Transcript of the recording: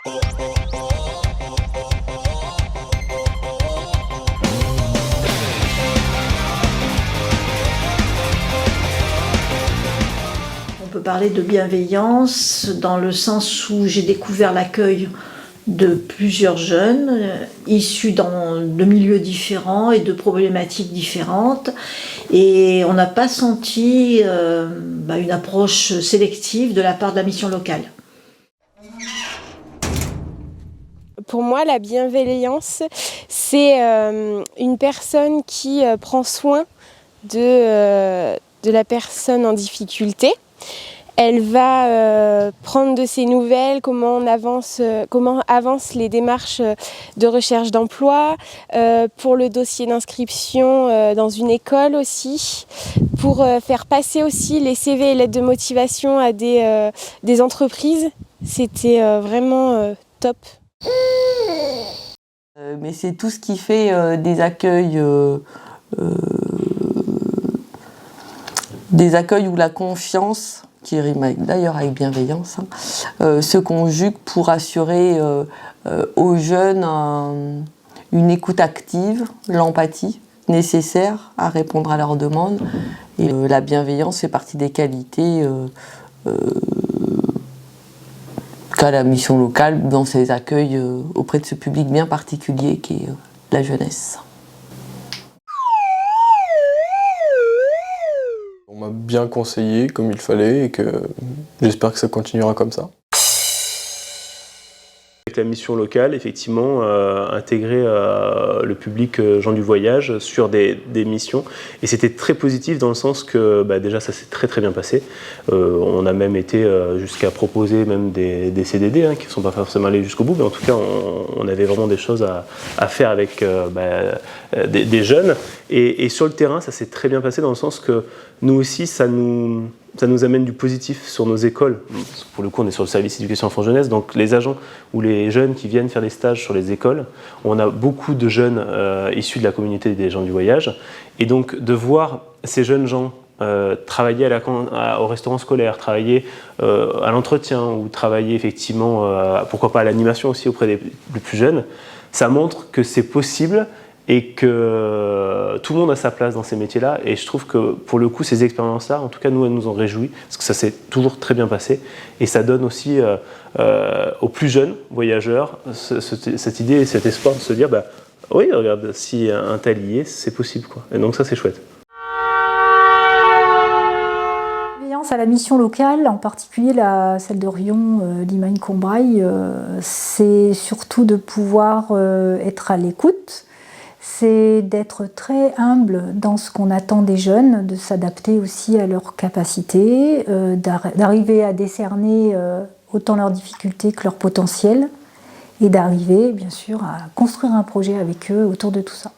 On peut parler de bienveillance dans le sens où j'ai découvert l'accueil de plusieurs jeunes issus de milieux différents et de problématiques différentes, et on n'a pas senti une approche sélective de la part de la mission locale. Pour moi, la bienveillance, c'est une personne qui prend soin de la personne en difficulté. Elle va prendre de ses nouvelles, comment avancent les démarches de recherche d'emploi, pour le dossier d'inscription dans une école aussi, pour faire passer aussi les CV et lettres de motivation à des entreprises. C'était vraiment top. Mais c'est tout ce qui fait des accueils où la confiance, qui rime d'ailleurs avec bienveillance, se conjugue pour assurer aux jeunes une écoute active, l'empathie nécessaire à répondre à leurs demandes. Et la bienveillance fait partie des qualités qu'a la mission locale dans ses accueils auprès de ce public bien particulier qui est la jeunesse. On m'a bien conseillé comme il fallait et que j'espère que ça continuera comme ça. Avec la mission locale, effectivement, intégrer le public gens du voyage sur des missions. Et c'était très positif dans le sens que déjà ça s'est très bien passé. On a même été jusqu'à proposer même des CDD qui ne sont pas forcément allés jusqu'au bout, mais en tout cas on avait vraiment des choses à faire avec des jeunes. Et sur le terrain, ça s'est très bien passé dans le sens que nous aussi, ça nous amène du positif sur nos écoles. Pour le coup, on est sur le service éducation enfant-jeunesse, donc les agents ou les jeunes qui viennent faire des stages sur les écoles, on a beaucoup de jeunes issus de la communauté des gens du voyage, et donc de voir ces jeunes gens travailler au restaurant scolaire, travailler à l'entretien, ou travailler effectivement, pourquoi pas à l'animation aussi auprès des plus jeunes, ça montre que c'est possible et que tout le monde a sa place dans ces métiers-là. Et je trouve que pour le coup, ces expériences-là, en tout cas nous, elles nous ont réjouis, parce que ça s'est toujours très bien passé. Et ça donne aussi aux plus jeunes voyageurs cette idée et cet espoir de se dire oui, regarde, si un tel y est, c'est possible, quoi. Et donc ça, c'est chouette. À la mission locale, en particulier celle de Riom, Limagne-Combrailles, c'est surtout de pouvoir être à l'écoute. C'est d'être très humble dans ce qu'on attend des jeunes, de s'adapter aussi à leurs capacités, d'arriver à décerner autant leurs difficultés que leur potentiel, et d'arriver bien sûr à construire un projet avec eux autour de tout ça.